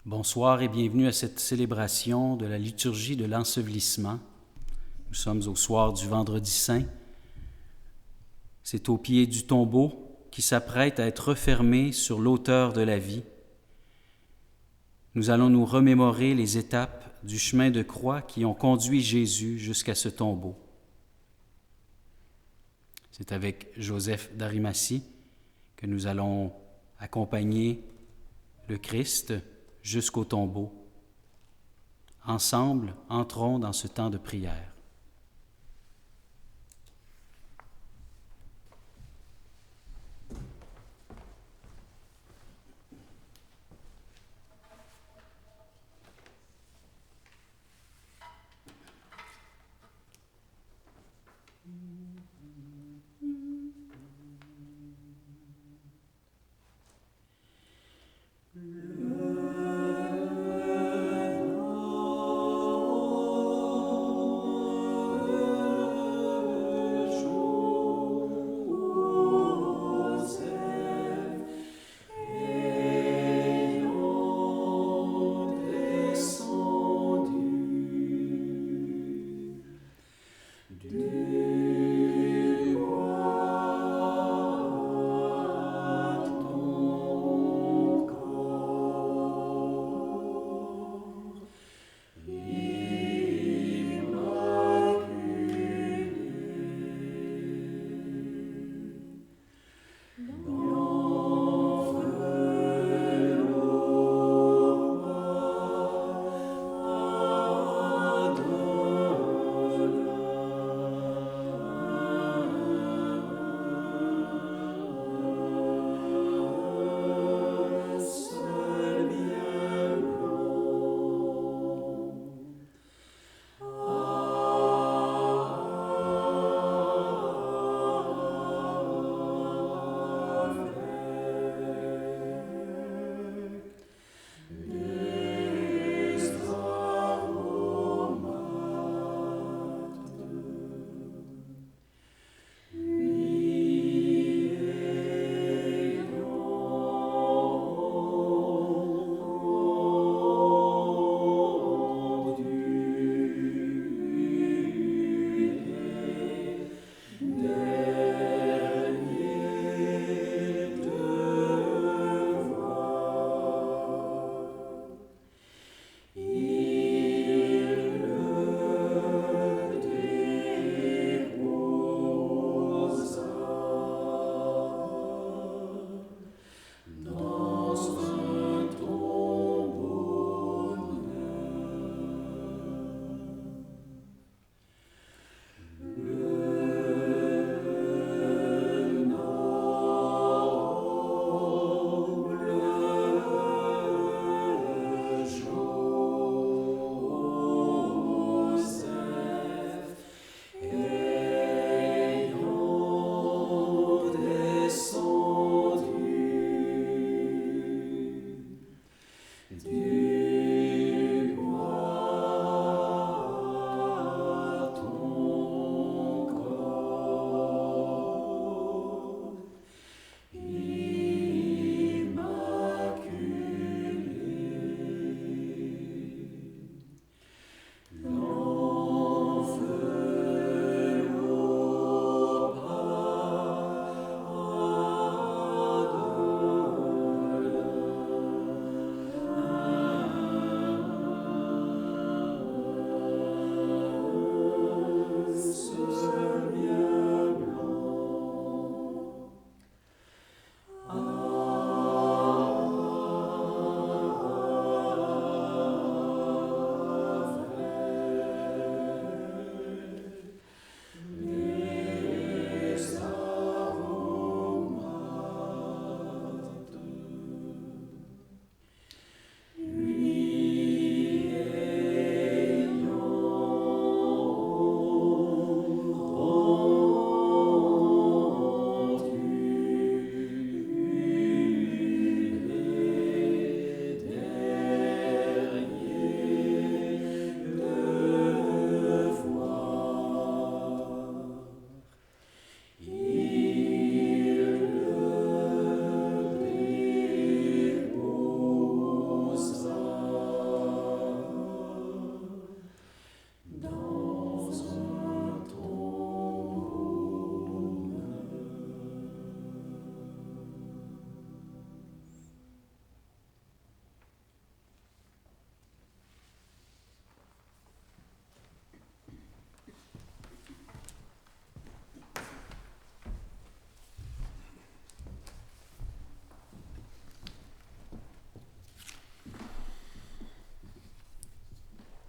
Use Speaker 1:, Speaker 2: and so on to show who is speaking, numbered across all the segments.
Speaker 1: Bonsoir et bienvenue à cette célébration de la liturgie de l'ensevelissement. Nous sommes au soir du Vendredi Saint. C'est au pied du tombeau qui s'apprête à être refermé sur l'auteur de la vie. Nous allons nous remémorer les étapes du chemin de croix qui ont conduit Jésus jusqu'à ce tombeau. C'est avec Joseph d'Arimathie que nous allons accompagner le Christ jusqu'au tombeau. Ensemble, entrons dans ce temps de prière.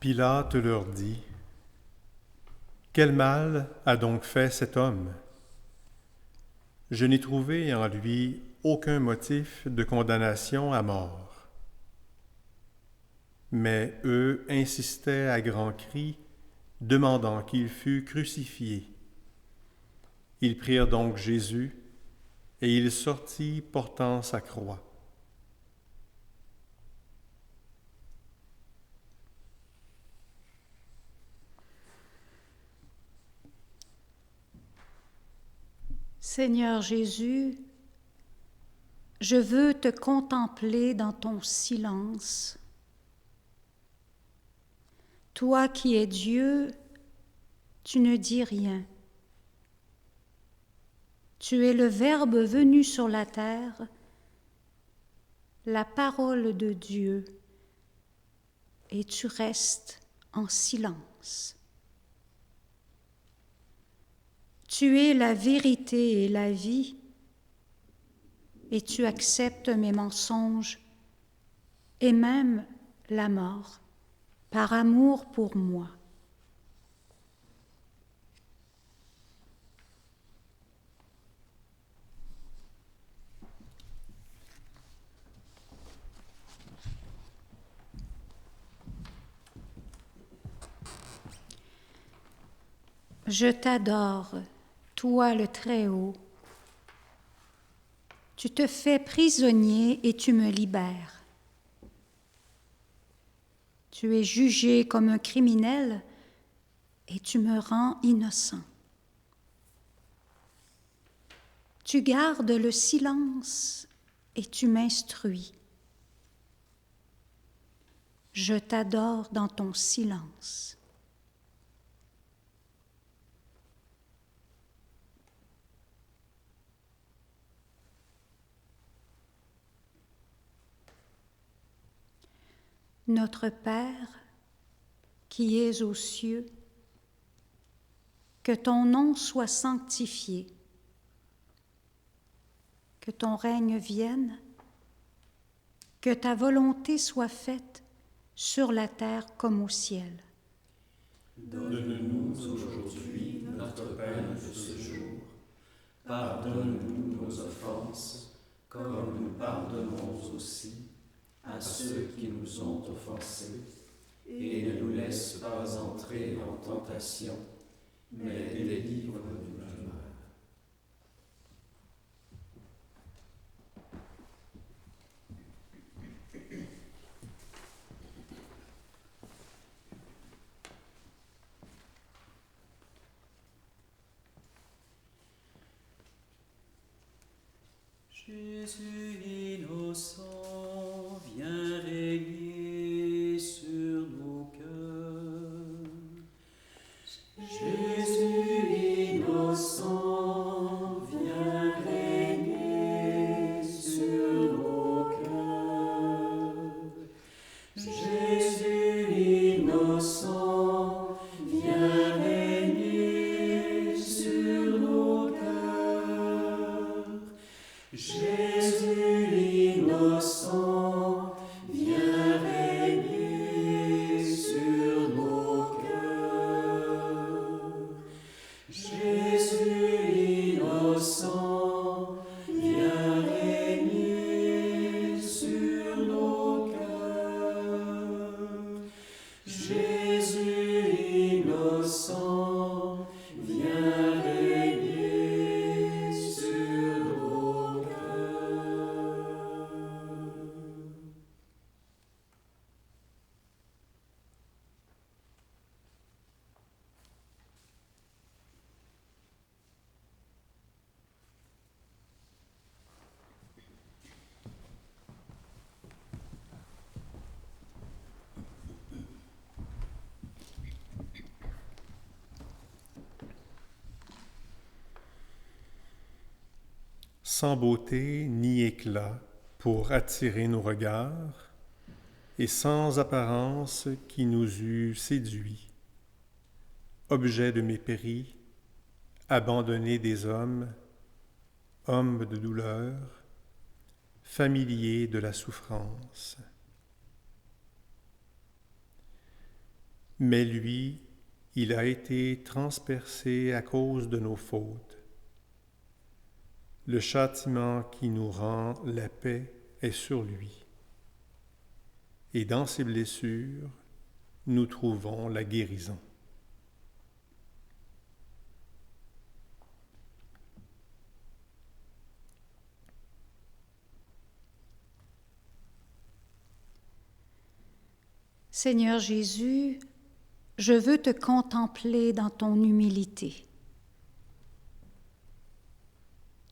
Speaker 2: Pilate leur dit, « Quel mal a donc fait cet homme? Je n'ai trouvé en lui aucun motif de condamnation à mort. » Mais eux insistaient à grands cris, demandant qu'il fût crucifié. Ils prirent donc Jésus, et il sortit portant sa croix.
Speaker 3: Seigneur Jésus, je veux te contempler dans ton silence. Toi qui es Dieu, tu ne dis rien. Tu es le Verbe venu sur la terre, la parole de Dieu, et tu restes en silence. Tu es la vérité et la vie, et tu acceptes mes mensonges et même la mort par amour pour moi. Je t'adore, toi le Très-Haut. Tu te fais prisonnier et tu me libères. Tu es jugé comme un criminel et tu me rends innocent. Tu gardes le silence et tu m'instruis. Je t'adore dans ton silence. Notre Père, qui es aux cieux, que ton nom soit sanctifié, que ton règne vienne, que ta volonté soit faite sur la terre comme au ciel.
Speaker 4: Donne-nous aujourd'hui notre pain de ce jour. Pardonne-nous nos offenses, comme nous pardonnons aussi à ceux qui nous ont offensés. Et ne nous laisse pas entrer en tentation, mais délivre-nous du mal.
Speaker 1: Jésus innocent, viens régner sur nos cœurs.
Speaker 4: Jésus innocent, viens régner sur nos cœurs. Jésus innocent, viens régner sur nos cœurs. Jésus innocent, viens régner sur nos cœurs. Jésus innocent, viens régner sur nos cœurs. Jésus innocent, viens régner sur nos cœurs.
Speaker 2: Sans beauté ni éclat pour attirer nos regards, et sans apparence qui nous eût séduits. Objet de mépris, abandonné des hommes, homme de douleur, familier de la souffrance. Mais lui, il a été transpercé à cause de nos fautes. Le châtiment qui nous rend la paix est sur lui. Et dans ses blessures, nous trouvons la guérison.
Speaker 3: Seigneur Jésus, je veux te contempler dans ton humilité.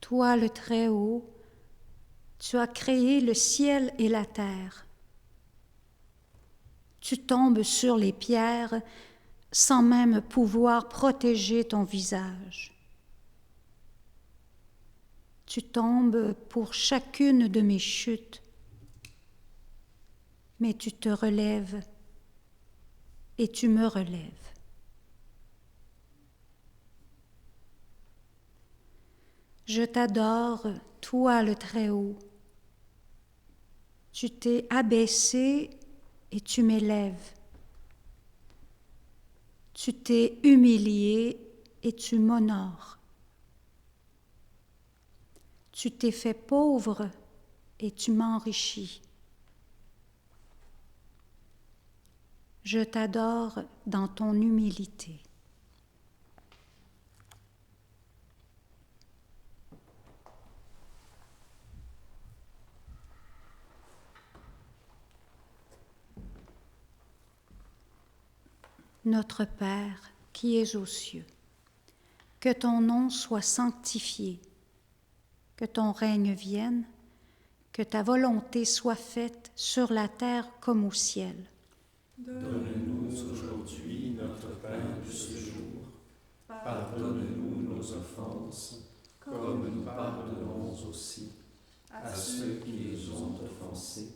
Speaker 3: Toi, le Très-Haut, tu as créé le ciel et la terre. Tu tombes sur les pierres sans même pouvoir protéger ton visage. Tu tombes pour chacune de mes chutes, mais tu te relèves et tu me relèves. Je t'adore, toi le Très-Haut. Tu t'es abaissé et tu m'élèves. Tu t'es humilié et tu m'honores. Tu t'es fait pauvre et tu m'enrichis. Je t'adore dans ton humilité. Notre Père qui es aux cieux, que ton nom soit sanctifié, que ton règne vienne, que ta volonté soit faite sur la terre comme au ciel.
Speaker 4: Donne-nous aujourd'hui notre pain de ce jour. Pardonne-nous nos offenses, comme nous pardonnons aussi à ceux qui nous ont offensés.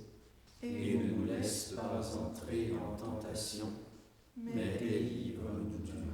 Speaker 4: Et ne nous laisse pas entrer en tentation, mais délivre-nous du mal.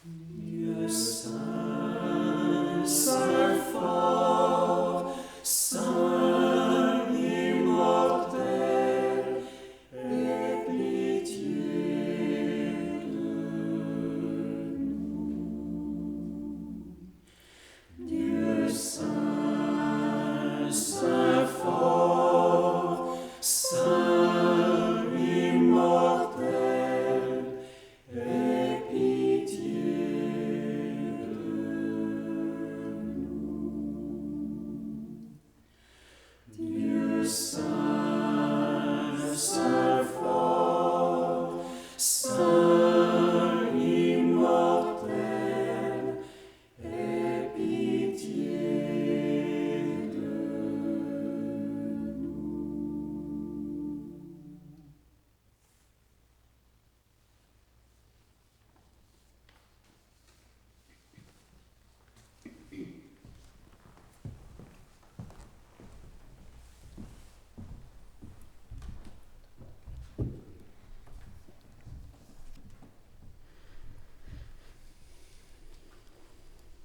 Speaker 4: Dieu saint, saint fort, saint immortel, aie pitié de nous. Dieu saint, saint fort, saint immortel, aie pitié de nous. Dieu saint, saint fort, saint immortel, aie pitié de nous.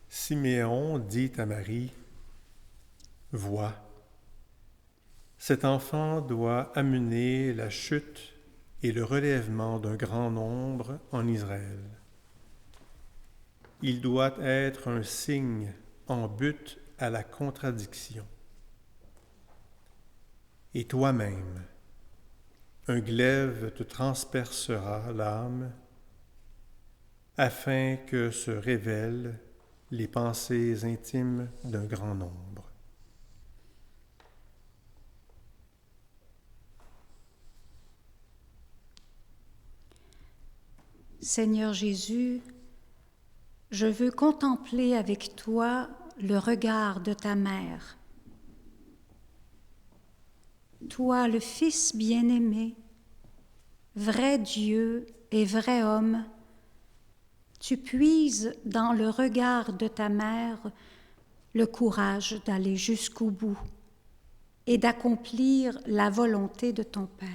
Speaker 2: Siméon dit à Marie, « Vois, cet enfant doit amener la chute et le relèvement d'un grand nombre en Israël. Il doit être un signe en but à la contradiction. Et toi-même, un glaive te transpercera l'âme, afin que se révèlent les pensées intimes d'un grand nombre. »
Speaker 3: Seigneur Jésus, je veux contempler avec toi le regard de ta mère. Toi, le Fils bien-aimé, vrai Dieu et vrai homme, tu puises dans le regard de ta mère le courage d'aller jusqu'au bout et d'accomplir la volonté de ton Père.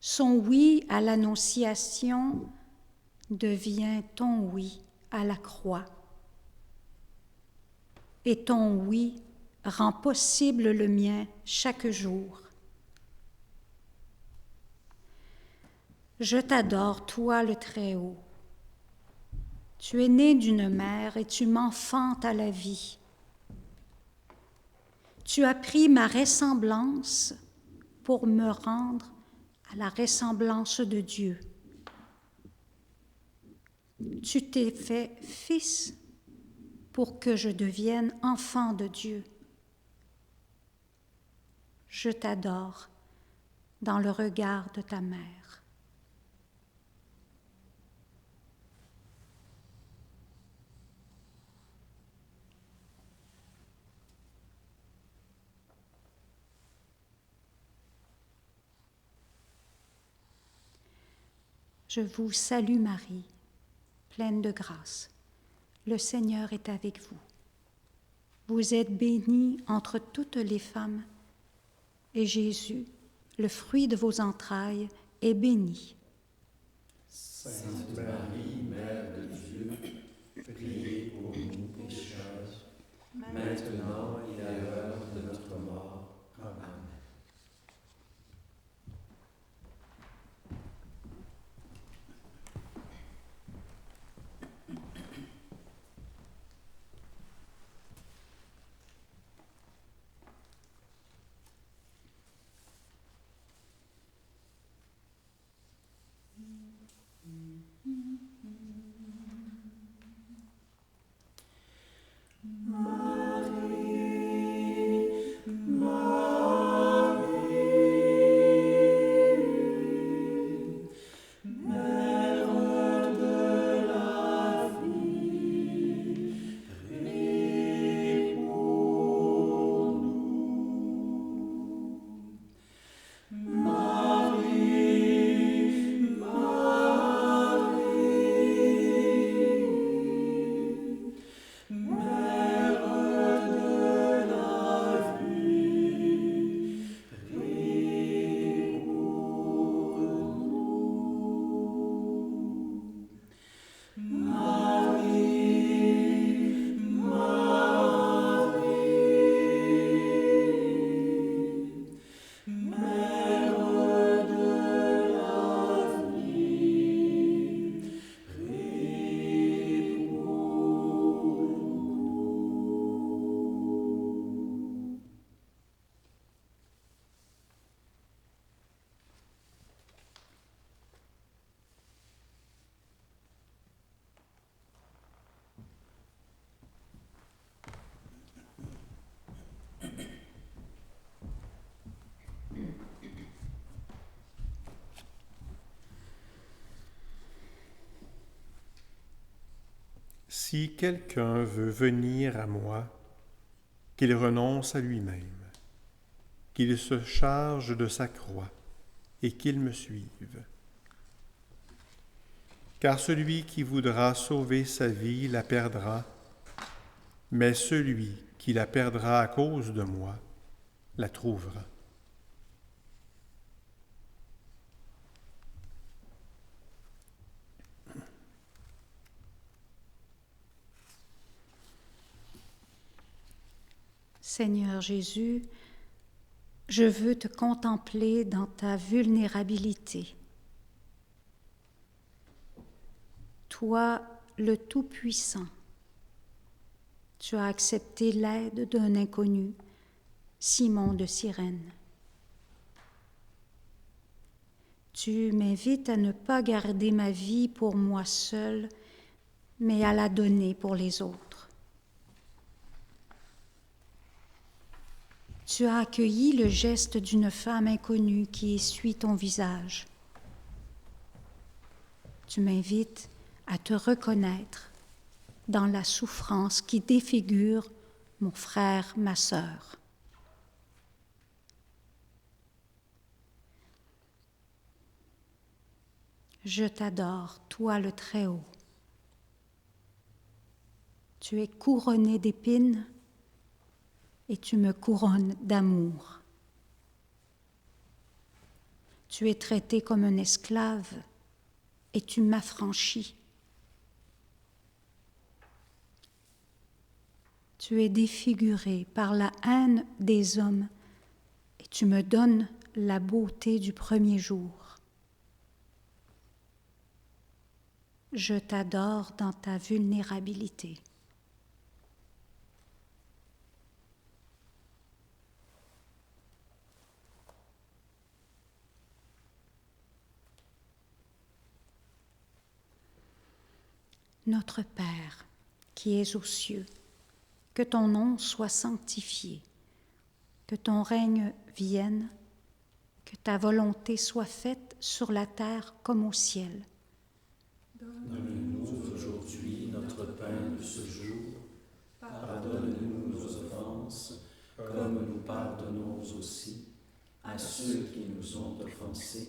Speaker 3: Son oui à l'Annonciation devient ton oui à la croix. Et ton oui rend possible le mien chaque jour. Je t'adore, toi le Très-Haut. Tu es né d'une mère et tu m'enfantes à la vie. Tu as pris ma ressemblance pour me rendre à la ressemblance de Dieu. Tu t'es fait fils pour que je devienne enfant de Dieu. Je t'adore dans le regard de ta mère. Je vous salue Marie, pleine de grâce. Le Seigneur est avec vous. Vous êtes bénie entre toutes les femmes, et Jésus, le fruit de vos entrailles, est béni.
Speaker 4: Sainte Marie, Mère de Dieu, priez pour nous pécheurs, maintenant et à l'heure de notre mort. Amen.
Speaker 2: Si quelqu'un veut venir à moi, qu'il renonce à lui-même, qu'il se charge de sa croix et qu'il me suive. Car celui qui voudra sauver sa vie la perdra, mais celui qui la perdra à cause de moi la trouvera.
Speaker 3: Seigneur Jésus, je veux te contempler dans ta vulnérabilité. Toi, le Tout-Puissant, tu as accepté l'aide d'un inconnu, Simon de Cyrène. Tu m'invites à ne pas garder ma vie pour moi seule, mais à la donner pour les autres. Tu as accueilli le geste d'une femme inconnue qui essuie ton visage. Tu m'invites à te reconnaître dans la souffrance qui défigure mon frère, ma sœur. Je t'adore, toi le Très-Haut. Tu es couronné d'épines et tu me couronnes d'amour. Tu es traité comme un esclave et tu m'affranchis. Tu es défiguré par la haine des hommes et tu me donnes la beauté du premier jour. Je t'adore dans ta vulnérabilité. Notre Père, qui es aux cieux, que ton nom soit sanctifié, que ton règne vienne, que ta volonté soit faite sur la terre comme au ciel.
Speaker 4: Donne-nous aujourd'hui notre pain de ce jour. Pardonne-nous nos offenses, comme nous pardonnons aussi à ceux qui nous ont offensés.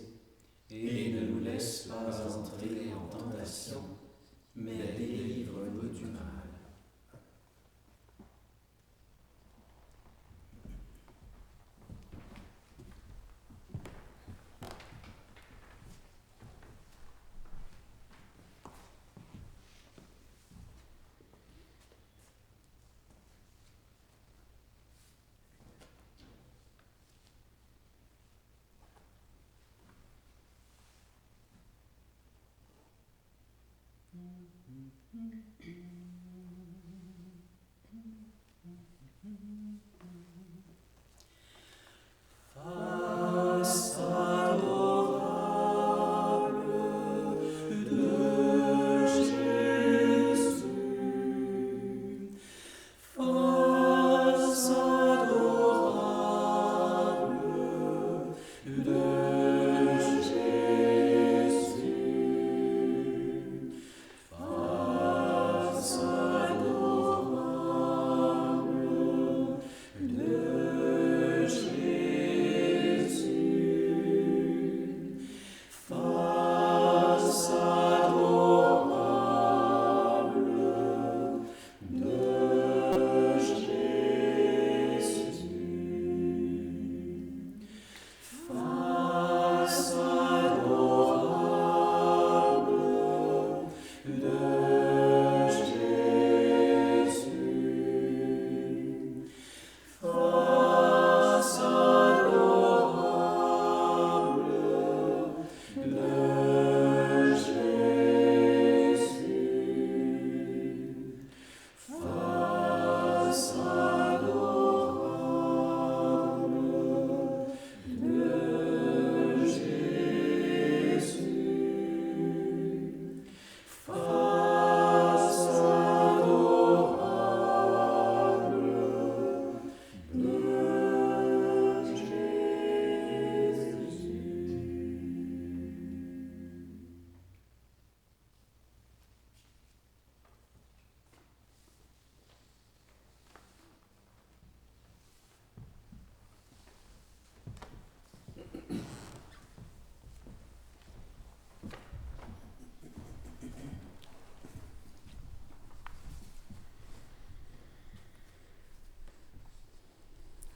Speaker 4: Et ne nous laisse pas entrer en tentation, mais délivre-nous du mal.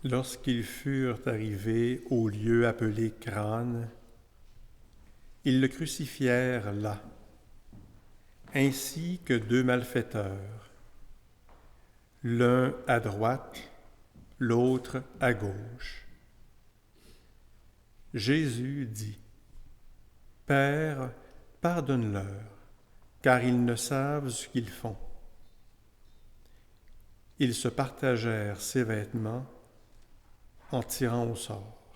Speaker 2: Lorsqu'ils furent arrivés au lieu appelé Crâne, ils le crucifièrent là, ainsi que 2 malfaiteurs, l'un à droite, l'autre à gauche. Jésus dit, « Père, pardonne-leur, car ils ne savent ce qu'ils font. » Ils se partagèrent ses vêtements en tirant au sort.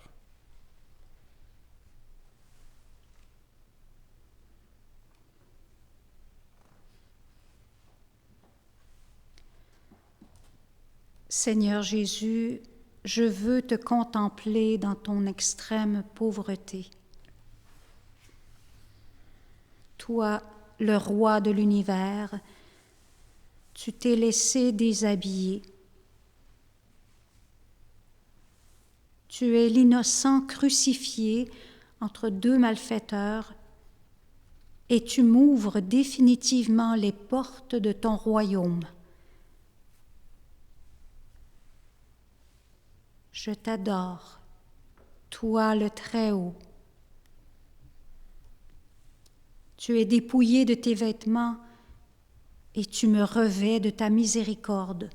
Speaker 3: Seigneur Jésus, je veux te contempler dans ton extrême pauvreté. Toi, le roi de l'univers, tu t'es laissé déshabiller. Tu es l'innocent crucifié entre 2 malfaiteurs et tu m'ouvres définitivement les portes de ton royaume. Je t'adore, toi le Très-Haut. Tu es dépouillé de tes vêtements et tu me revêts de ta miséricorde.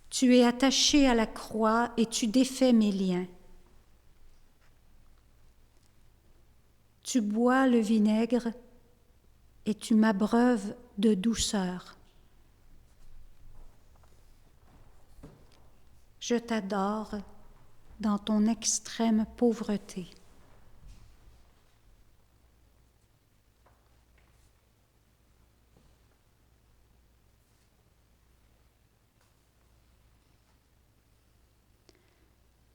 Speaker 3: Tu es attaché à la croix et tu défais mes liens. Tu bois le vinaigre et tu m'abreuves de douceur. Je t'adore dans ton extrême pauvreté.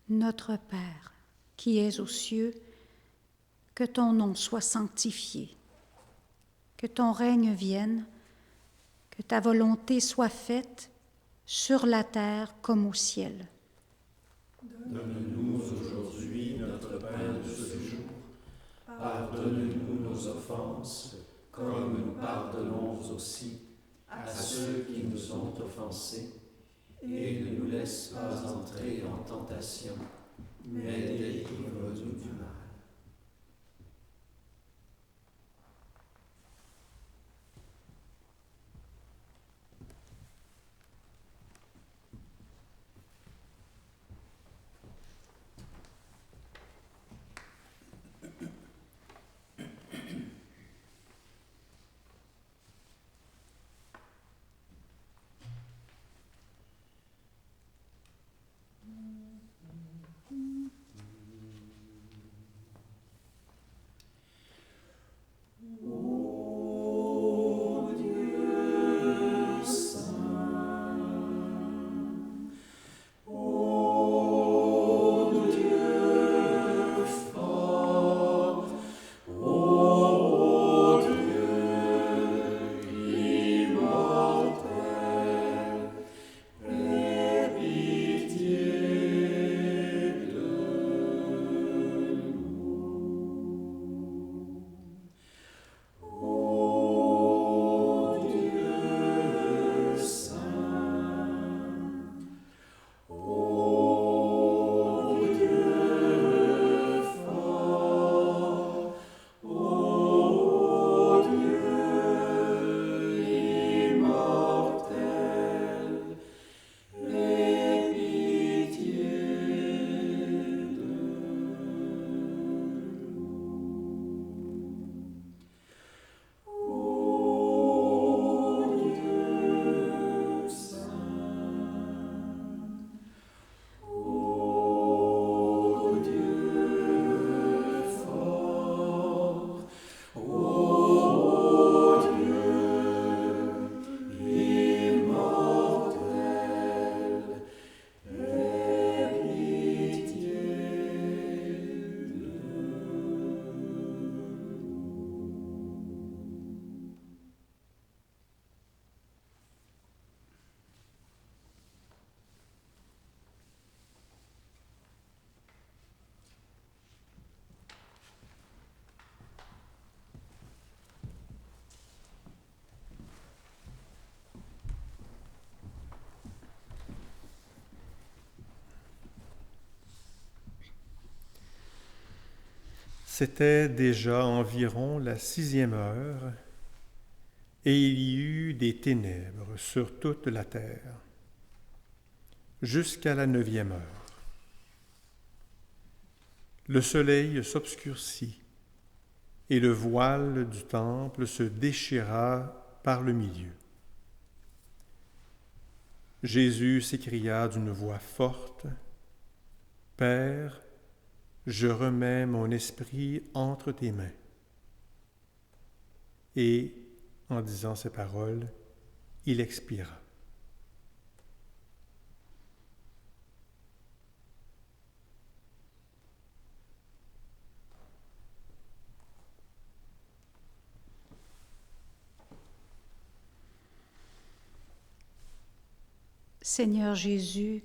Speaker 3: Notre Père, qui es aux cieux, que ton nom soit sanctifié, que ton règne vienne, que ta volonté soit faite sur la terre comme au ciel.
Speaker 4: Donne-nous aujourd'hui notre pain de ce jour. Pardonne-nous nos offenses, comme nous pardonnons aussi à ceux qui nous ont offensés. Et ne nous laisse pas entrer en tentation, mais délivre-nous du mal.
Speaker 2: C'était déjà environ la 6e heure, et il y eut des ténèbres sur toute la terre, jusqu'à la 9e heure. Le soleil s'obscurcit, et le voile du temple se déchira par le milieu. Jésus s'écria d'une voix forte, « Père, je remets mon esprit entre tes mains. » Et, en disant ces paroles, il expira.
Speaker 3: Seigneur Jésus,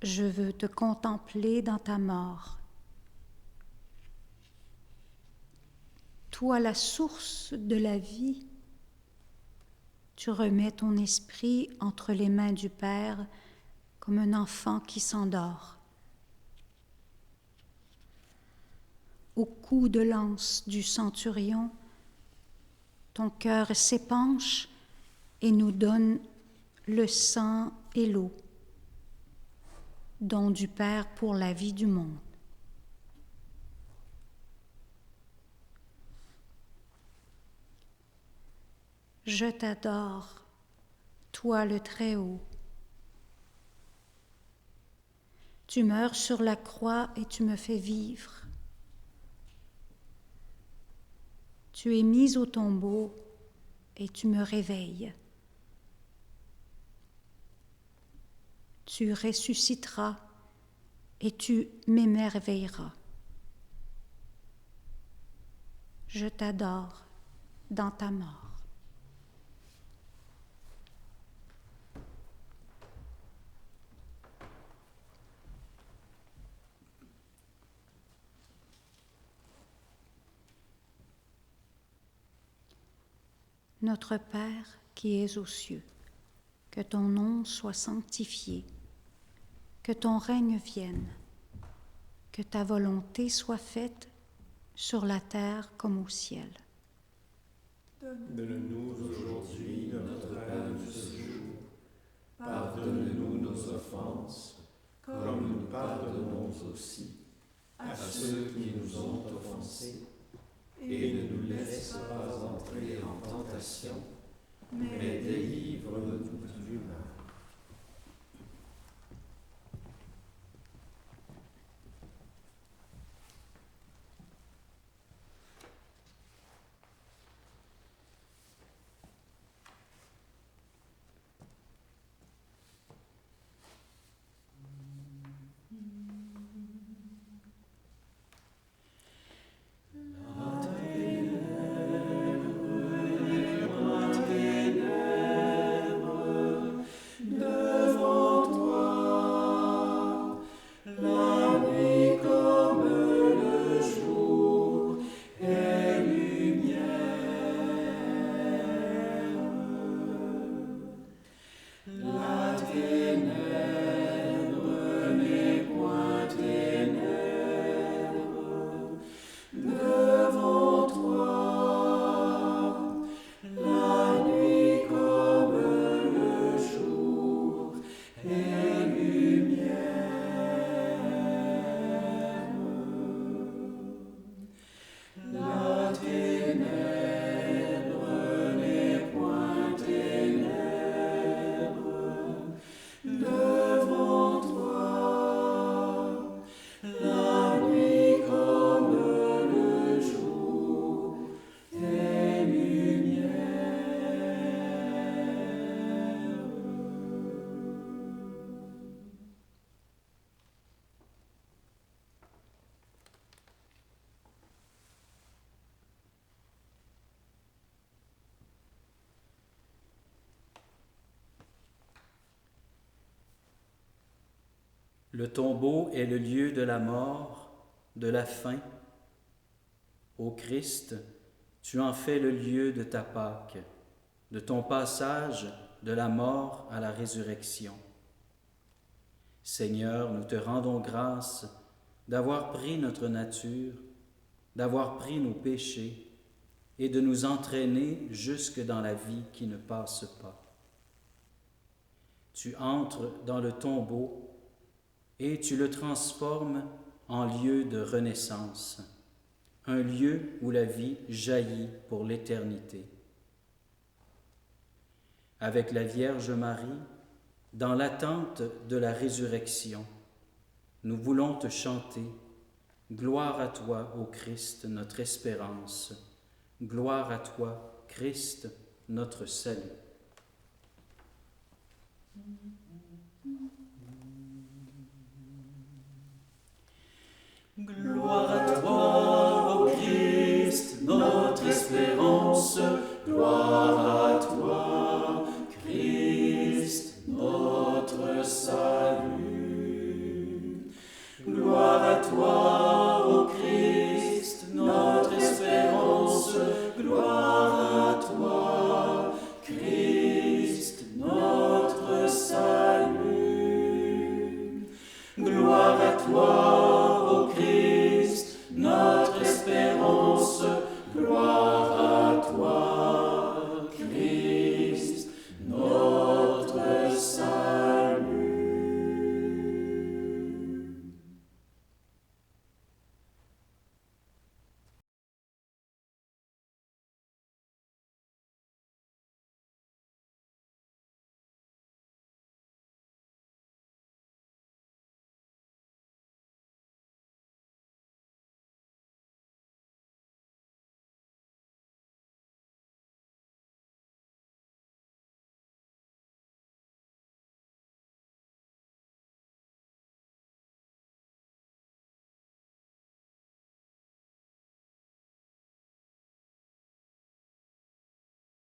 Speaker 3: je veux te contempler dans ta mort. toi la source de la vie, tu remets ton esprit entre les mains du Père comme un enfant qui s'endort. Au coup de lance du centurion, ton cœur s'épanche et nous donne le sang et l'eau, don du Père pour la vie du monde. Je t'adore, toi le Très-Haut. Tu meurs sur la croix et tu me fais vivre. Tu es mis au tombeau et tu me réveilles. Tu ressusciteras et tu m'émerveilleras. Je t'adore dans ta mort. Notre Père qui es aux cieux, que ton nom soit sanctifié, que ton règne vienne, que ta volonté soit faite sur la terre comme au ciel.
Speaker 4: Donne-nous aujourd'hui notre pain de ce jour. Pardonne-nous nos offenses, comme nous pardonnons aussi à ceux qui nous ont offensés. Et ne nous laisse pas entrer en tentation, mais délivre-nous du mal.
Speaker 1: Le tombeau est le lieu de la mort, de la faim. Ô Christ, tu en fais le lieu de ta Pâque, de ton passage de la mort à la résurrection. Seigneur, nous te rendons grâce d'avoir pris notre nature, d'avoir pris nos péchés et de nous entraîner jusque dans la vie qui ne passe pas. Tu entres dans le tombeau et tu le transformes en lieu de renaissance, un lieu où la vie jaillit pour l'éternité. Avec la Vierge Marie, dans l'attente de la résurrection, nous voulons te chanter « Gloire à toi, ô Christ, notre espérance, gloire à toi, Christ, notre salut. »
Speaker 4: Gloire à toi, ô Christ, notre espérance. Gloire à toi, Christ, notre salut. Gloire à toi, ô Christ, notre espérance. toi, Christ.